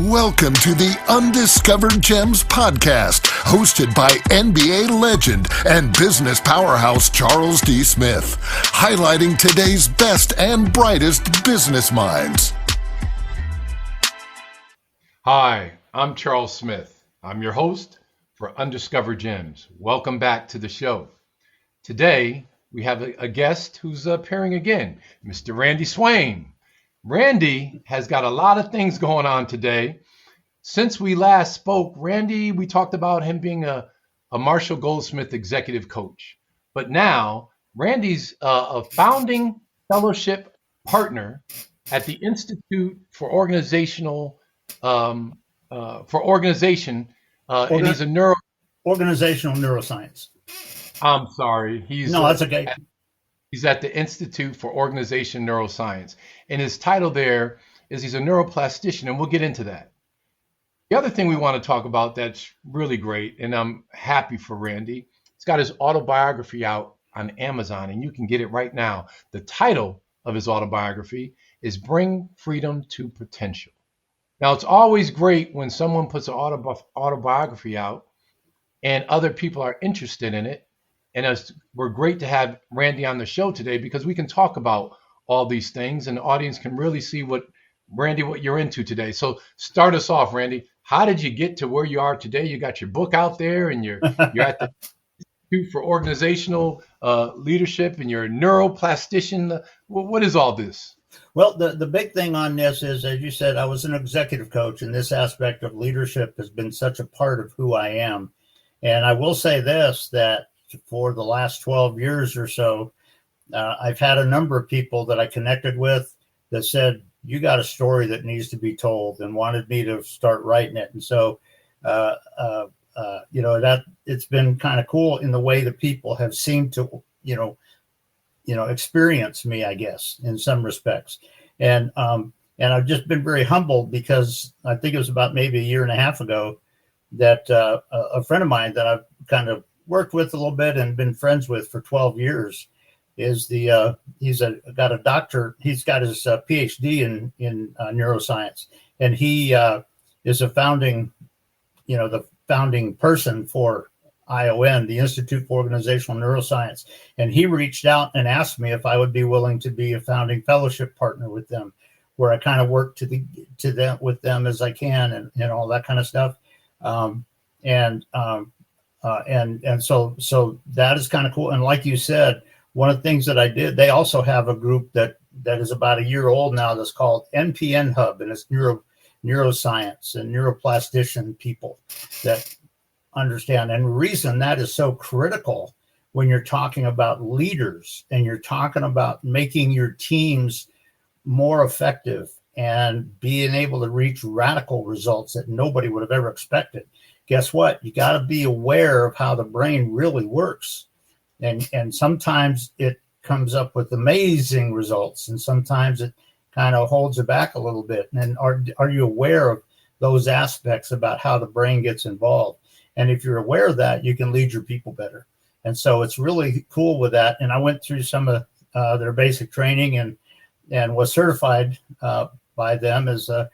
Welcome to the Undiscovered Gems podcast, hosted by NBA legend and business powerhouse Charles D. Smith, highlighting today's best and brightest business minds. Hi, I'm Charles Smith. I'm your host for Undiscovered Gems. Welcome back to the show. Today, we have a guest who's appearing again, Mr. Randy Swaim. Randy has got a lot of things going on today. Since we last spoke, Randy, we talked about him being a Marshall Goldsmith executive coach. But now, Randy's a founding fellowship partner at the Institute for Organization, and he's a organizational neuroscience. I'm sorry. That's okay. He's at the Institute for Organization Neuroscience. And his title there is he's a neuroplastician, and we'll get into that. The other thing we want to talk about that's really great, and I'm happy for Randy, he's got his autobiography out on Amazon, and you can get it right now. The title of his autobiography is Bring Freedom to Potential. Now, it's always great when someone puts an autobiography out and other people are interested in it. And we're great to have Randy on the show today because we can talk about all these things and the audience can really see what you're into today. So start us off, Randy. How did you get to where you are today? You got your book out there and you're at the Institute for Organizational Leadership and you're a neuroplastician. What is all this? Well, the big thing on this is, as you said, I was an executive coach, and this aspect of leadership has been such a part of who I am. And I will say this, that for the last 12 years or so, I've had a number of people that I connected with that said, you got a story that needs to be told, and wanted me to start writing it. And so, that it's been kind of cool in the way that people have seemed to, experience me, I guess, in some respects. And I've just been very humbled because I think it was about maybe a year and a half ago that a friend of mine that I've kind of worked with a little bit and been friends with for 12 years is he's got a doctor. He's got his PhD in neuroscience, and he is the founding person for ION, the Institute for Organizational Neuroscience. And he reached out and asked me if I would be willing to be a founding fellowship partner with them, where I kind of work with them as I can and all that kind of stuff. So that is kind of cool. And like you said, one of the things that I did, they also have a group that is about a year old now that's called NPN Hub, and it's neuroscience and neuroplastician people that understand. And the reason that is so critical when you're talking about leaders and you're talking about making your teams more effective and being able to reach radical results that nobody would have ever expected. Guess what? You got to be aware of how the brain really works. And sometimes it comes up with amazing results, and sometimes it kind of holds it back a little bit. And are you aware of those aspects about how the brain gets involved? And if you're aware of that, you can lead your people better. And so it's really cool with that. And I went through some of their basic training and was certified by them as a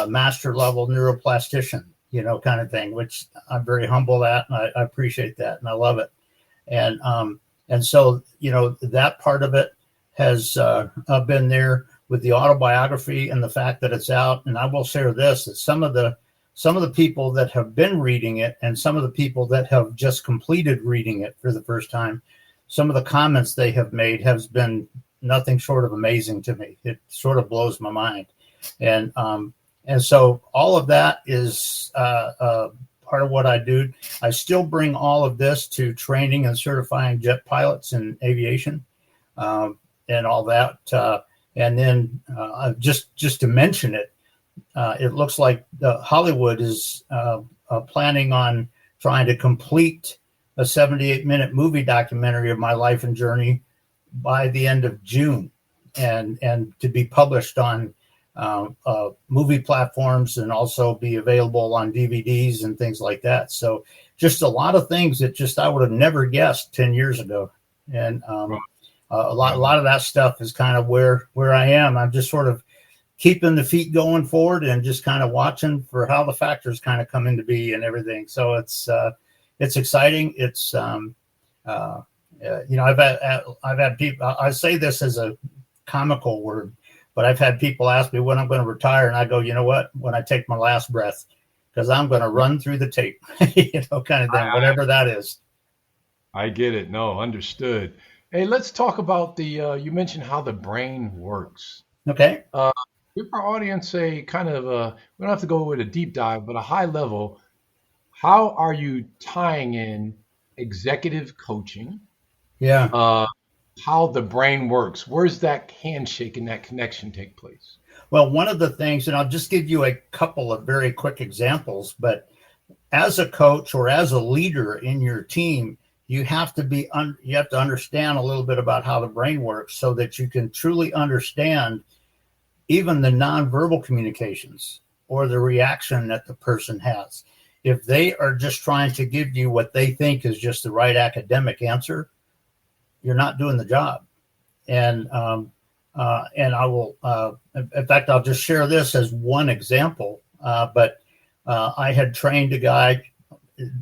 master level neuroplastician, kind of thing, which I'm very humble at, and I appreciate that, and I love it. And so, that part of it has been there with the autobiography and the fact that it's out. And I will share this, that some of the people that have been reading it and some of the people that have just completed reading it for the first time, some of the comments they have made has been nothing short of amazing to me. It sort of blows my mind. And so all of that is part of what I do. I still bring all of this to training and certifying jet pilots in aviation and all that. And then just to mention it, it looks like Hollywood is planning on trying to complete a 78-minute movie documentary of my life and journey by the end of June, and to be published on movie platforms and also be available on DVDs and things like that. So just a lot of things that I would have never guessed 10 years ago. And a lot of that stuff is kind of where I am. I'm just sort of keeping the feet going forward and just kind of watching for how the factors kind of come into be and everything. So it's exciting. It's I've had people. I say this as a comical word, but I've had people ask me when I'm going to retire, and I go, you know what? When I take my last breath, because I'm going to run through the tape, kind of thing, whatever that is. I get it. No, understood. Hey, let's talk about the. You mentioned how the brain works. Okay. Give our audience a kind of we don't have to go with a deep dive, but a high level. How are you tying in executive coaching? Yeah. How the brain works? Where's that handshake and that connection take place? Well, one of the things, and I'll just give you a couple of very quick examples, but as a coach or as a leader in your team, you have to understand a little bit about how the brain works so that you can truly understand even the nonverbal communications or the reaction that the person has. If they are just trying to give you what they think is just the right academic answer, you're not doing the job. And I will, in fact, I'll just share this as one example. But I had trained a guy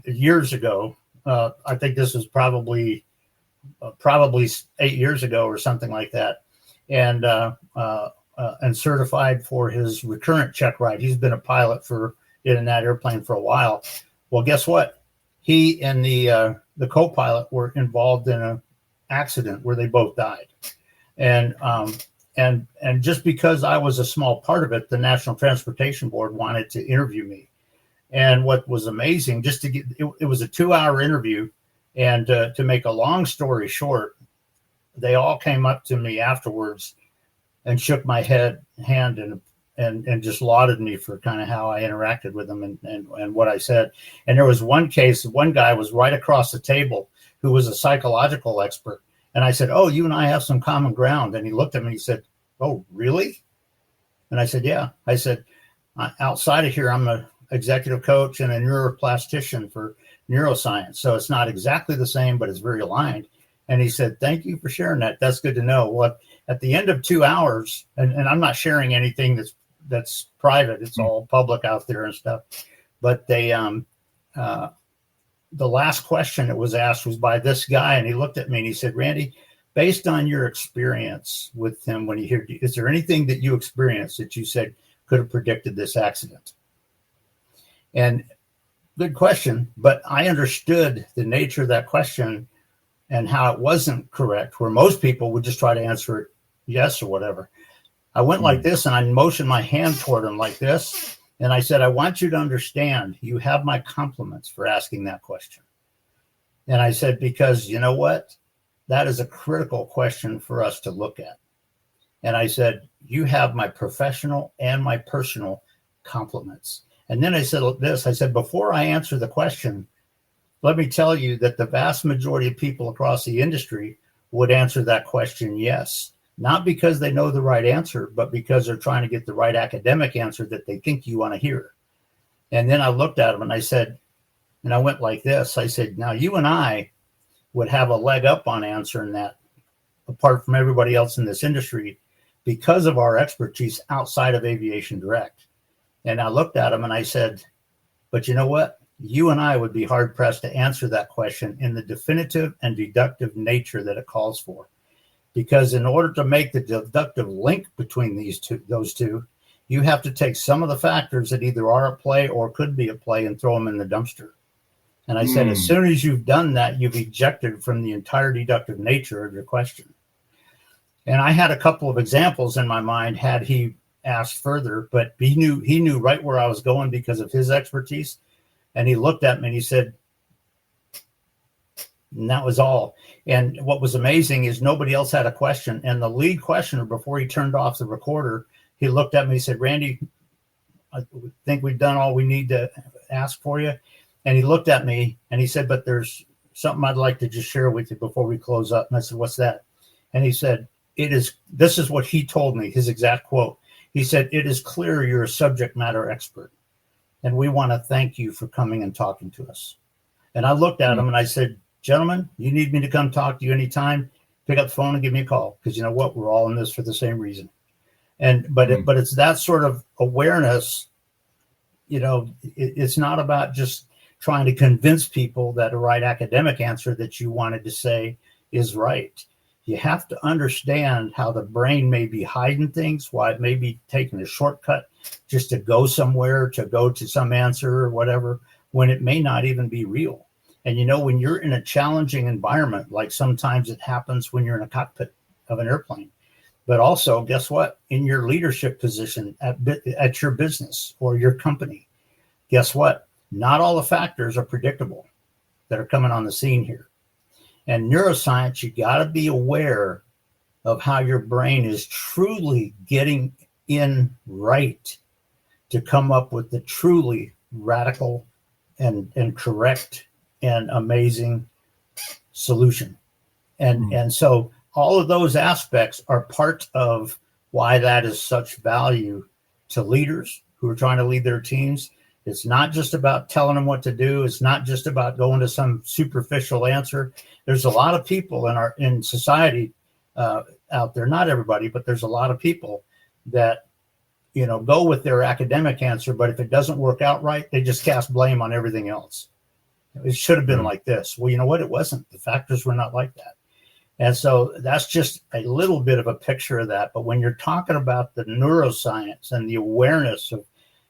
years ago. I think this was probably 8 years ago or something like that, and certified for his recurrent check ride. He's been a pilot in that airplane for a while. Well, guess what? He and the co-pilot were involved in an accident where they both died. And just because I was a small part of it, the National Transportation Board wanted to interview me. And what was amazing, just to get it was a 2-hour interview, and to make a long story short, they all came up to me afterwards and shook my hand and just lauded me for kind of how I interacted with them and what I said. And there was one case, one guy was right across the table who was a psychological expert. And I said, "Oh, you and I have some common ground." And he looked at me and he said, "Oh, really?" And I said, "Yeah." I said, "Outside of here, I'm an executive coach and a neuroplastician for neuroscience. So it's not exactly the same, but it's very aligned." And he said, "Thank you for sharing that. That's good to know." Well, at the end of 2 hours, and I'm not sharing anything that's private. It's all public out there and stuff. But they, the last question that was asked was by this guy, and he looked at me and he said, "Randy, based on your experience with him when you hear, is there anything that you experienced that you said could have predicted this accident?" And good question, but I understood the nature of that question and how it wasn't correct, where most people would just try to answer it yes or whatever. I went like this, and I motioned my hand toward him like this. And I said, "I want you to understand, you have my compliments for asking that question." And I said, because you know what? That is a critical question for us to look at. And I said, you have my professional and my personal compliments. And then I said this, I said, before I answer the question, let me tell you that the vast majority of people across the industry would answer that question yes. Not because they know the right answer, but because they're trying to get the right academic answer that they think you want to hear. And then I looked at him and I said, and I went like this. I said, now you and I would have a leg up on answering that apart from everybody else in this industry because of our expertise outside of aviation direct. And I looked at him and I said, but you know what? You and I would be hard pressed to answer that question in the definitive and deductive nature that it calls for. Because in order to make the deductive link between those two, you have to take some of the factors that either are at play or could be at play and throw them in the dumpster. And I said, as soon as you've done that, you've ejected from the entire deductive nature of your question. And I had a couple of examples in my mind had he asked further, but he knew right where I was going because of his expertise. And he looked at me and he said, and that was all. And what was amazing is nobody else had a question. And the lead questioner, before he turned off the recorder, he looked at me and he said, Randy, I think we've done all we need to ask for you. And he looked at me and he said, but there's something I'd like to just share with you before we close up. And I said, what's that? And he said, this is what he told me, his exact quote. He said, it is clear you're a subject matter expert. And we want to thank you for coming and talking to us. And I looked at him and I said, gentlemen, you need me to come talk to you anytime, pick up the phone and give me a call. Because you know what? We're all in this for the same reason. But it's that sort of awareness. It's not about just trying to convince people that a right academic answer that you wanted to say is right. You have to understand how the brain may be hiding things, why it may be taking a shortcut just to go somewhere, to go to some answer or whatever, when it may not even be real. And when you're in a challenging environment, like sometimes it happens when you're in a cockpit of an airplane, but also, guess what? In your leadership position at your business or your company, guess what? Not all the factors are predictable that are coming on the scene here. And neuroscience, you got to be aware of how your brain is truly getting in right to come up with the truly radical and correct and amazing solution. And so all of those aspects are part of why that is such value to leaders who are trying to lead their teams. It's not just about telling them what to do. It's not just about going to some superficial answer. There's a lot of people in society out there, not everybody, but there's a lot of people that, go with their academic answer, but if it doesn't work out right, they just cast blame on everything else. It should have been like this. Well, you know what? It wasn't. The factors were not like that. And so that's just a little bit of a picture of that. But when you're talking about the neuroscience and the awareness of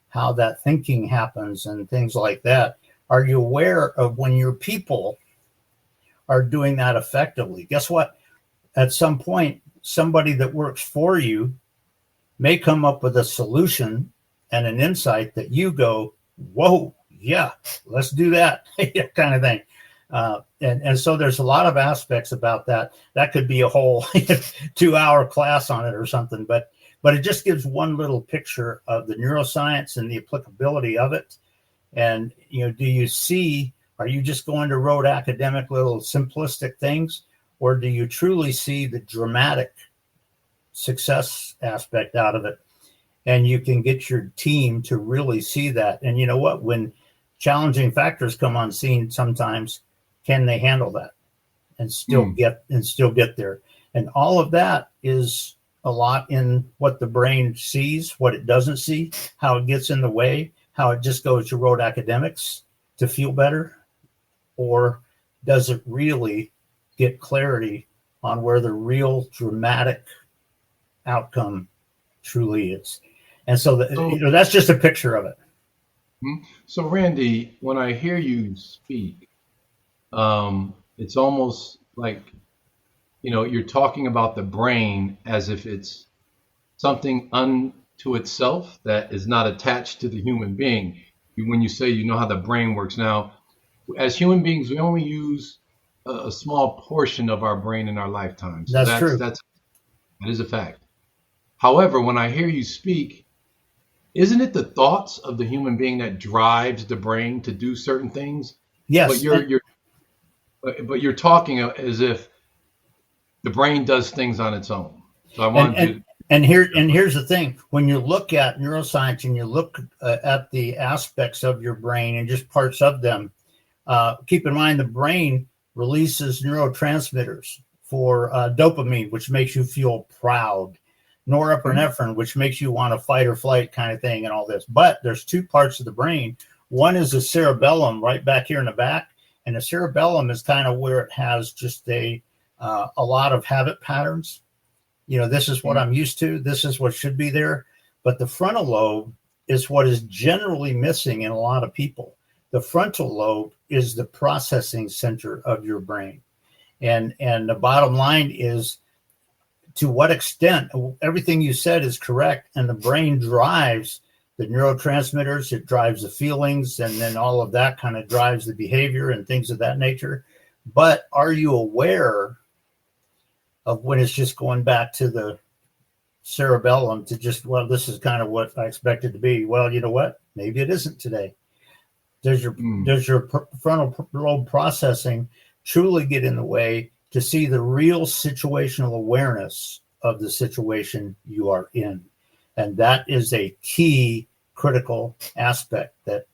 how that thinking happens and things like that, are you aware of when your people are doing that effectively? Guess what? At some point, somebody that works for you may come up with a solution and an insight that you go, whoa, yeah, let's do that kind of thing. And so there's a lot of aspects about that. That could be a whole 2-hour class on it or something, but it just gives one little picture of the neuroscience and the applicability of it. And, are you just going to rote academic little simplistic things, or do you truly see the dramatic success aspect out of it? And you can get your team to really see that. And you know what? When challenging factors come on scene, sometimes can they handle that and still get there? And all of that is a lot in what the brain sees, what it doesn't see, how it gets in the way, how it just goes to rote academics to feel better, or does it really get clarity on where the real dramatic outcome truly is? And so that's just a picture of it. So Randy, when I hear you speak, it's almost like, you're talking about the brain as if it's something unto itself that is not attached to the human being. When you say how the brain works now, as human beings, we only use a small portion of our brain in our lifetime. So that's true. That is a fact. However, when I hear you speak, isn't it the thoughts of the human being that drives the brain to do certain things? Yes. But you're talking as if the brain does things on its own. So I want to. And here's the thing: when you look at neuroscience and you look at the aspects of your brain and just parts of them, keep in mind the brain releases neurotransmitters for dopamine, which makes you feel proud, norepinephrine, which makes you want to fight or flight kind of thing, and all this. But there's two parts of the brain. One is the cerebellum, right back here in the back, and the cerebellum is kind of where it has just a lot of habit patterns. This is what I'm used to. This is what should be there. But the frontal lobe is what is generally missing in a lot of people. The frontal lobe is the processing center of your brain. And the bottom line is, to what extent everything you said is correct, and the brain drives the neurotransmitters, it drives the feelings, and then all of that kind of drives the behavior and things of that nature. But are you aware of when it's just going back to the cerebellum to just, well, this is kind of what I expected to be? Well, you know what? Maybe it isn't today. Does your frontal lobe processing truly get in the way to see the real situational awareness of the situation you are in? And that is a key critical aspect that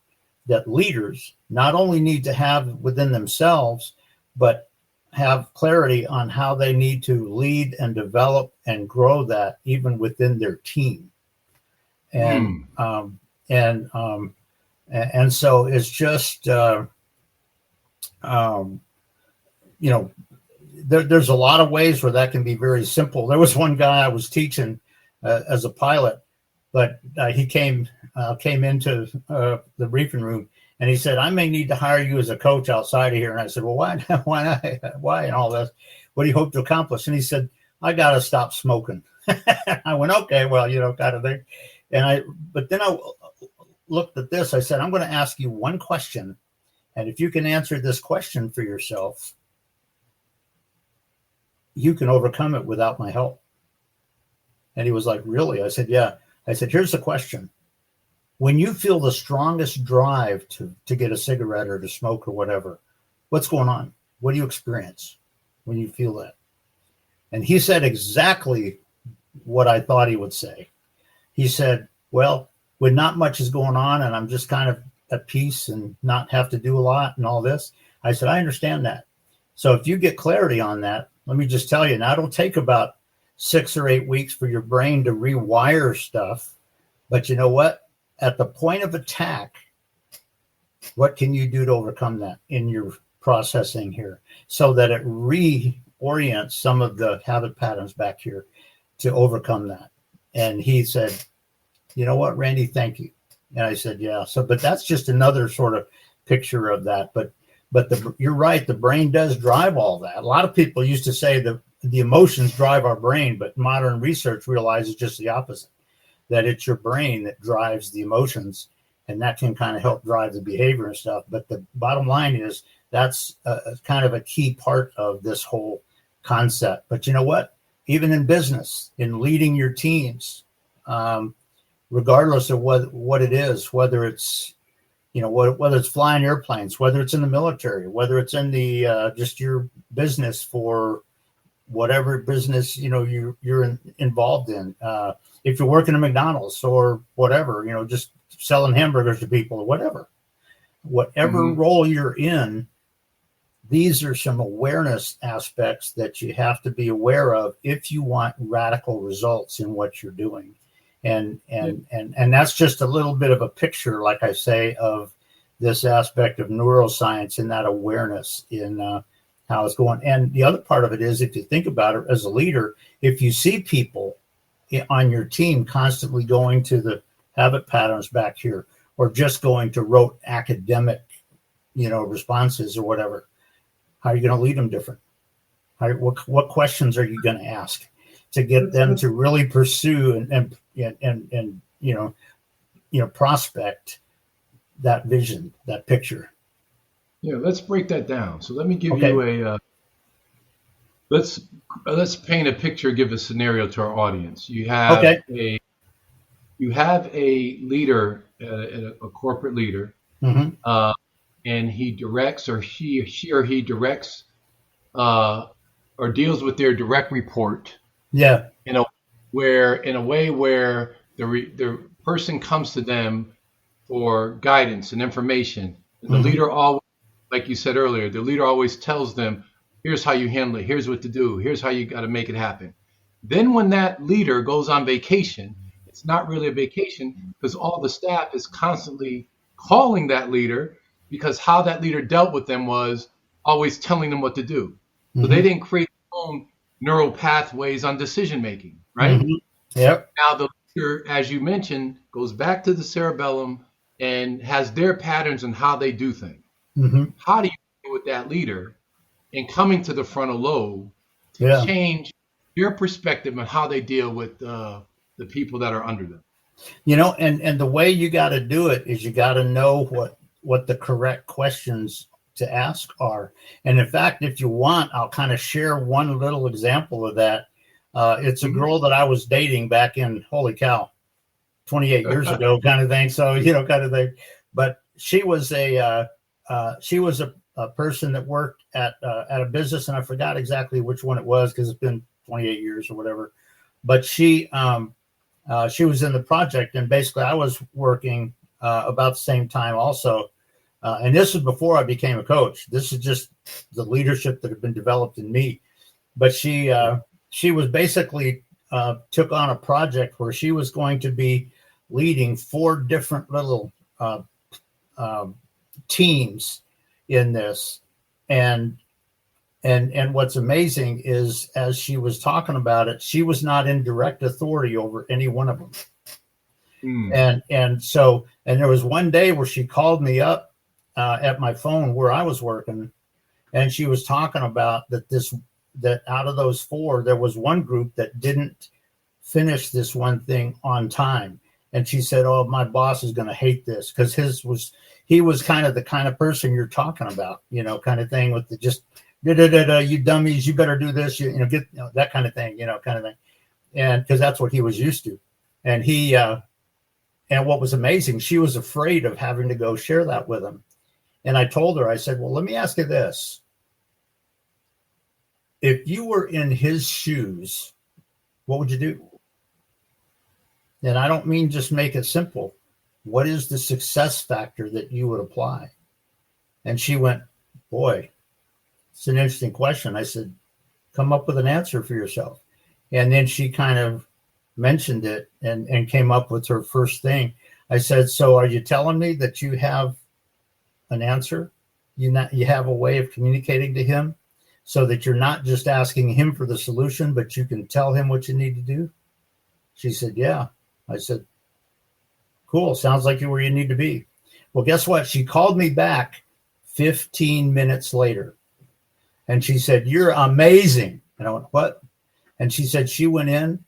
leaders not only need to have within themselves, but have clarity on how they need to lead and develop and grow that even within their team. And and so it's just there's a lot of ways where that can be very simple. There was one guy I was teaching as a pilot, but he came into the briefing room, and he said, "I may need to hire you as a coach outside of here." And I said, "Well, why and all this? What do you hope to accomplish?" And he said, "I got to stop smoking." I went, "Okay, well, kind of thing." But then I looked at this. I said, "I'm going to ask you one question, and if you can answer this question for yourself, you can overcome it without my help." And he was like, "Really?" I said, "Yeah." I said, "Here's the question. When you feel the strongest drive to get a cigarette or to smoke or whatever, what's going on? What do you experience when you feel that?" And he said exactly what I thought he would say. He said, "Well, when not much is going on and I'm just kind of at peace and not have to do a lot and all this." I said, "I understand that. So if you get clarity on that, let me just tell you, now it'll take about 6 or 8 weeks for your brain to rewire stuff. But you know what? At the point of attack, what can you do to overcome that in your processing here so that it reorients some of the habit patterns back here to overcome that?" And he said, "You know what, Randy, thank you." And I said, "Yeah." So, but that's just another sort of picture of that. But you're right. The brain does drive all that. A lot of people used to say that the emotions drive our brain, but modern research realizes just the opposite, that it's your brain that drives the emotions, and that can kind of help drive the behavior and stuff. But the bottom line is that's kind of a key part of this whole concept. But you know what? Even in business, in leading your teams, regardless of what it is, whether it's whether it's flying airplanes, whether it's in the military, whether it's in the just your business for whatever business you're involved in. If you're working at McDonald's or whatever, just selling hamburgers to people or whatever role you're in, these are some awareness aspects that you have to be aware of if you want radical results in what you're doing. And that's just a little bit of a picture, like I say, of this aspect of neuroscience and that awareness in how it's going. And the other part of it is, if you think about it as a leader, if you see people on your team constantly going to the habit patterns back here, or just going to rote academic, responses or whatever, how are you going to lead them different? What questions are you going to ask to get them to really pursue and prospect that vision, that picture? Yeah, let's break that down. So let me give you a let's paint a picture, give a scenario to our audience. You have a leader, a corporate leader, and he directs, or she or he directs, or deals with their direct report. Yeah. In a way where the person comes to them for guidance and information. And the leader always, like you said earlier, the leader always tells them, here's how you handle it, here's what to do, here's how you got to make it happen. Then when that leader goes on vacation, it's not really a vacation, because all the staff is constantly calling that leader, because how that leader dealt with them was always telling them what to do. So they didn't create their own neural pathways on decision making, right? Yep. Now the leader, as you mentioned, goes back to the cerebellum and has their patterns and how they do things. How do you deal with that leader and coming to the frontal lobe to change their perspective on how they deal with the people that are under them? And the way you got to do it is you got to know what the correct questions to ask are. And in fact, if you want, I'll kind of share one little example of that. It's a girl that I was dating back in, holy cow, 28 years ago, kind of thing. So, kind of thing. But she was a person that worked at a business, and I forgot exactly which one it was because it's been 28 years or whatever. But she was in the project, and basically I was working about the same time also And this is before I became a coach. This is just the leadership that had been developed in me. But she was basically took on a project where she was going to be leading 4 different little teams in this. And what's amazing is, as she was talking about it, she was not in direct authority over any one of them. And there was one day where she called me up at my phone where I was working, and she was talking about that out of those 4, there was one group that didn't finish this one thing on time. And she said, "Oh, my boss is going to hate this," because he was kind of the kind of person you're talking about, kind of thing, with the just you dummies, you better do this, get that kind of thing, kind of thing. And because that's what he was used to. And and what was amazing, she was afraid of having to go share that with him. And I told her, I said, "Well, let me ask you this. If you were in his shoes, what would you do?" And I don't mean just make it simple. What is the success factor that you would apply? And she went, "Boy, it's an interesting question." I said, "Come up with an answer for yourself." And then she kind of mentioned it and came up with her first thing. I said, "So are you telling me that you have an answer? You have a way of communicating to him so that you're not just asking him for the solution, but you can tell him what you need to do?" She said, "Yeah." I said, "Cool. Sounds like you're where you need to be." Well, guess what? She called me back 15 minutes later, and she said, "You're amazing." And I went, "What?" And she said she went in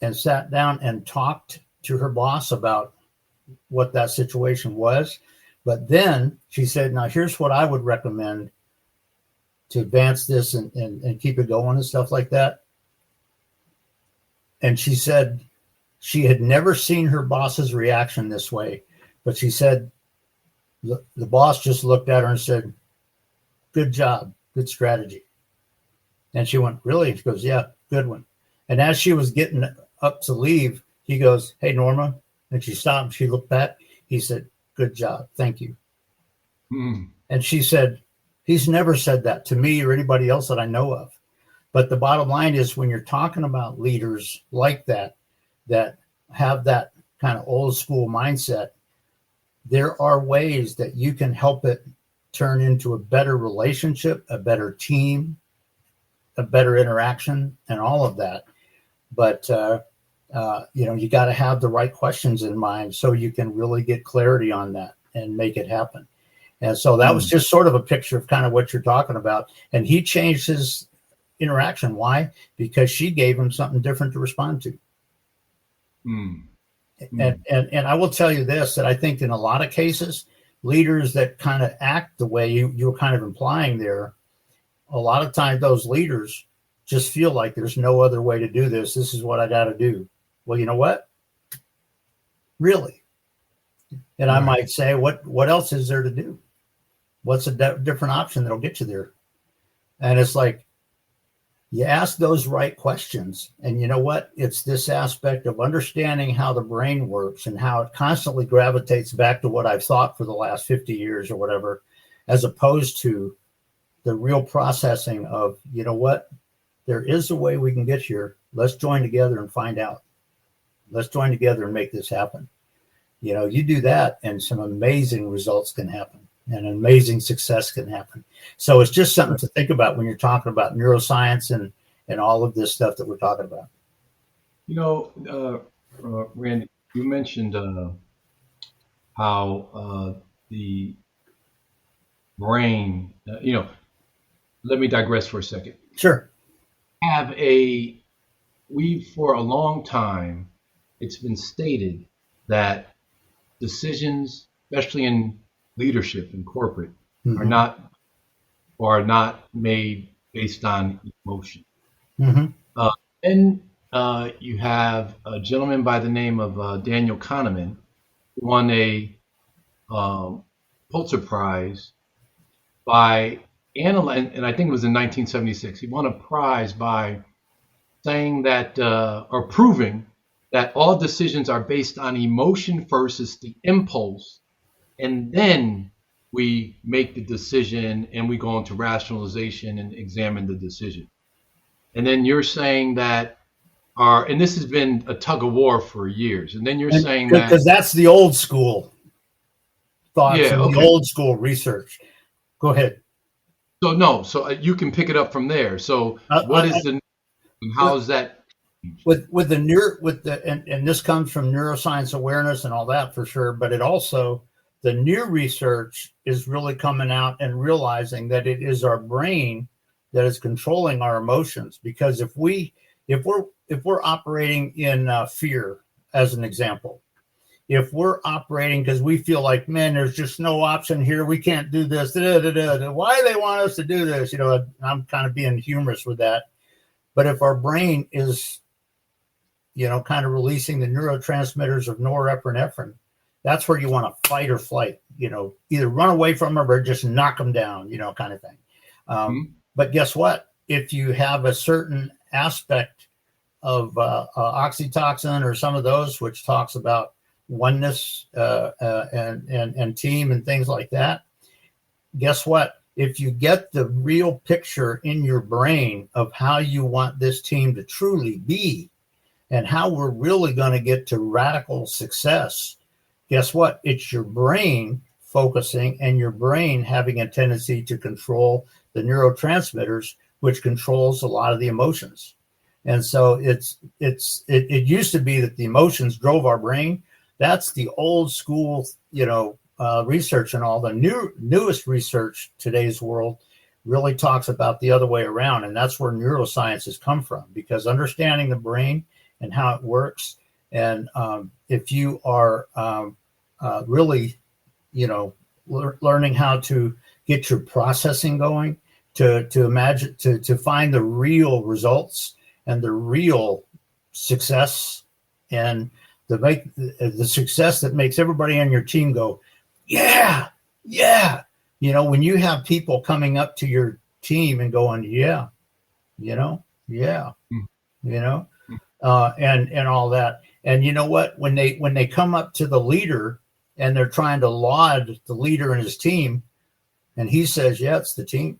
and sat down and talked to her boss about what that situation was. But then she said, "Now here's what I would recommend to advance this and keep it going," and stuff like that. And she said she had never seen her boss's reaction this way, but she said the boss just looked at her and said, "Good job, good strategy." And she went, "Really?" She goes, "Yeah, good one." And as she was getting up to leave, he goes, "Hey, Norma." And she stopped. She looked back. He said, "Good job. Thank you." And she said, "He's never said that to me or anybody else that I know of." But the bottom line is, when you're talking about leaders like that have that kind of old school mindset, there are ways that you can help it turn into a better relationship, a better team, a better interaction, and all of that. But, you got to have the right questions in mind so you can really get clarity on that and make it happen. And so that was just sort of a picture of kind of what you're talking about. And he changed his interaction. Why? Because she gave him something different to respond to. And I will tell you this, that I think in a lot of cases, leaders that kind of act the way you were kind of implying there, a lot of times those leaders just feel like there's no other way to do this. This is what I got to do. Well, you know what? Really? And I might say, what else is there to do? What's a different option that'll get you there? And it's like, you ask those right questions. And you know what? It's this aspect of understanding how the brain works and how it constantly gravitates back to what I've thought for the last 50 years or whatever, as opposed to the real processing of, you know what? There is a way we can get here. Let's join together and find out. Let's join together and make this happen. You do that and some amazing results can happen and amazing success can happen. So it's just something to think about when you're talking about neuroscience and all of this stuff that we're talking about. Randy, you mentioned how the brain, let me digress for a second. Sure. For a long time, it's been stated that decisions, especially in leadership and corporate, are not made based on emotion. And you have a gentleman by the name of Daniel Kahneman, who won a Pulitzer Prize by analyzing, and I think it was in 1976. He won a prize by saying that, or proving that all decisions are based on emotion versus the impulse and then we make the decision and we go into rationalization and examine the decision. And then you're saying that and this has been a tug of war for years, and then you're saying that because that's the old school thoughts and the old school research. Go ahead. So you can pick it up from there. So what is and how is that? And this comes from neuroscience awareness and all that for sure, but it also, the new research is really coming out and realizing that it is our brain that is controlling our emotions. Because if we're operating in fear, as an example, if we're operating because we feel like, man, there's just no option here, we can't do this, why do they want us to do this? I'm kind of being humorous with that. But if our brain is, kind of releasing the neurotransmitters of norepinephrine, that's where you want to fight or flight, either run away from them or just knock them down, kind of thing. But guess what? If you have a certain aspect of oxytocin or some of those, which talks about oneness and team and things like that, guess what? If you get the real picture in your brain of how you want this team to truly be and how we're really going to get to radical success, guess what? It's your brain focusing and your brain having a tendency to control the neurotransmitters, which controls a lot of the emotions. And so it used to be that the emotions drove our brain. That's the old school, research, and all the newest research today's world really talks about the other way around. And that's where neuroscience has come from, because understanding the brain and how it works. And if you are really, learning how to get your processing going, to imagine, to find the real results and the real success, and the success that makes everybody on your team go, yeah. When you have people coming up to your team and going, and all that. And you know what? When they come up to the leader and they're trying to laud the leader and his team, and he says, yeah, it's the team,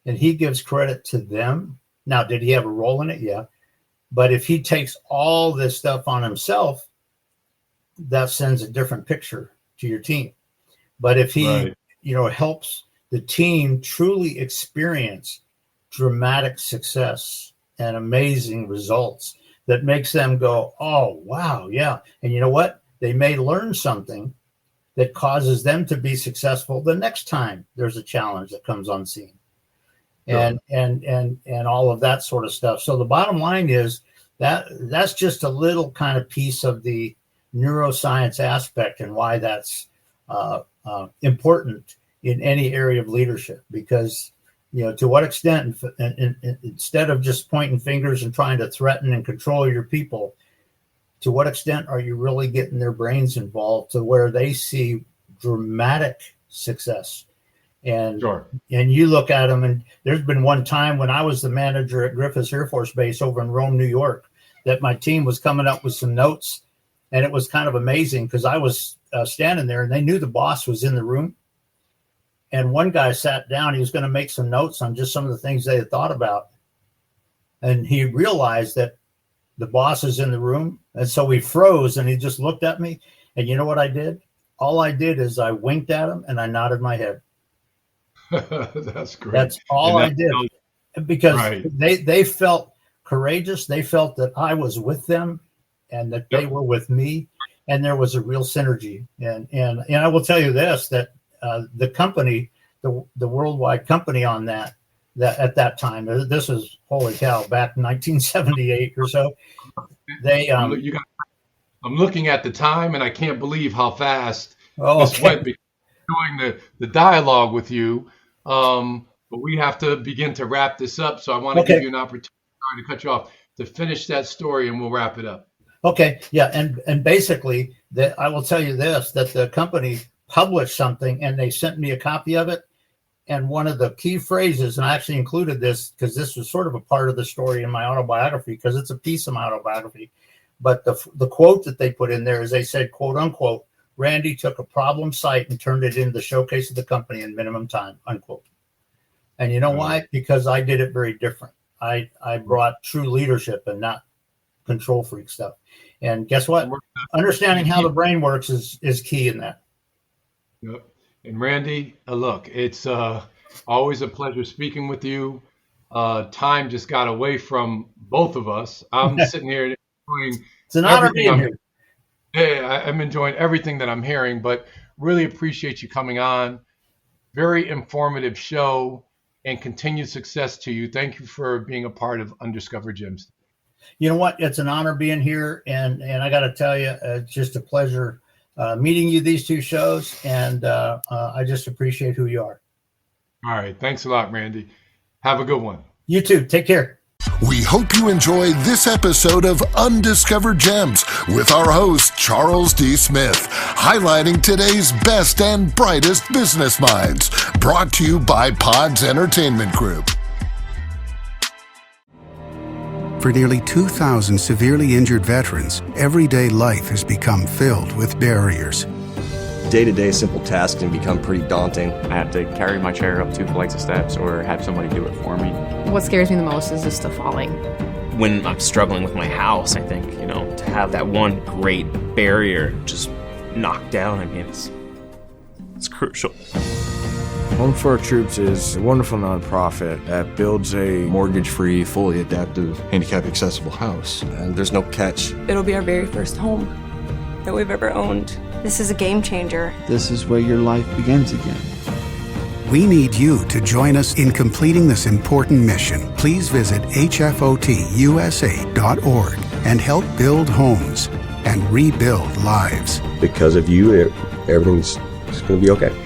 and he gives credit to them. Now, did he have a role in it? Yeah. But if he takes all this stuff on himself, that sends a different picture to your team. But if he, helps the team truly experience dramatic success and amazing results that makes them go, oh, wow, yeah. And you know what? They may learn something that causes them to be successful the next time there's a challenge that comes on scene. And all of that sort of stuff. So the bottom line is that's just a little kind of piece of the neuroscience aspect and why that's important in any area of leadership. Because, to what extent, instead of just pointing fingers and trying to threaten and control your people, to what extent are you really getting their brains involved to where they see dramatic success? And you look at them, and there's been one time when I was the manager at Griffiths Air Force Base over in Rome, New York, that my team was coming up with some notes, and it was kind of amazing because I was standing there and they knew the boss was in the room. And one guy sat down, he was going to make some notes on just some of the things they had thought about. And he realized that the boss is in the room. And so he froze and he just looked at me. And you know what I did? All I did is I winked at him and I nodded my head. That's great. That's all I did, because they felt courageous. They felt that I was with them and that they were with me, and there was a real synergy. And I will tell you this, that the company, the worldwide company on that at that time, this was, holy cow, back in 1978 or so. I'm looking at the time and I can't believe how fast this went, because doing the dialogue with you. But we have to begin to wrap this up. So I want to give you an opportunity, sorry to cut you off, to finish that story and we'll wrap it up. Okay. Yeah. And basically that I will tell you this, that the company published something and they sent me a copy of it. And one of the key phrases, and I actually included this because this was sort of a part of the story in my autobiography, because it's a piece of my autobiography. But the quote that they put in there is, they said, quote unquote, Randy took a problem site and turned it into the showcase of the company in minimum time, unquote. And you know why? Because I did it very different. I brought true leadership and not control freak stuff. And guess what? Understanding how the brain works is key in that. Yep. And Randy, look, it's always a pleasure speaking with you. Time just got away from both of us. I'm sitting here enjoying. It's an honor being here. Yeah, I'm enjoying everything that I'm hearing, but really appreciate you coming on. Very informative show, and continued success to you. Thank you for being a part of Undiscovered Gems. You know what? It's an honor being here, and I got to tell you, it's just a pleasure meeting you these two shows, and I just appreciate who you are. All right. Thanks a lot, Randy. Have a good one. You too. Take care. We hope you enjoyed this episode of Undiscovered Gems with our host, Charles D. Smith, highlighting today's best and brightest business minds. Brought to you by Pods Entertainment Group. For nearly 2,000 severely injured veterans, everyday life has become filled with barriers. Day-to-day simple tasks can become pretty daunting. I have to carry my chair up 2 flights of steps or have somebody do it for me. What scares me the most is just the falling. When I'm struggling with my house, I think, to have that one great barrier just knocked down, I mean, it's crucial. Home for Our Troops is a wonderful nonprofit that builds a mortgage-free, fully adaptive, handicap-accessible house. And there's no catch. It'll be our very first home that we've ever owned. This is a game changer. This is where your life begins again. We need you to join us in completing this important mission. Please visit hfotusa.org and help build homes and rebuild lives. Because of you, everything's going to be okay.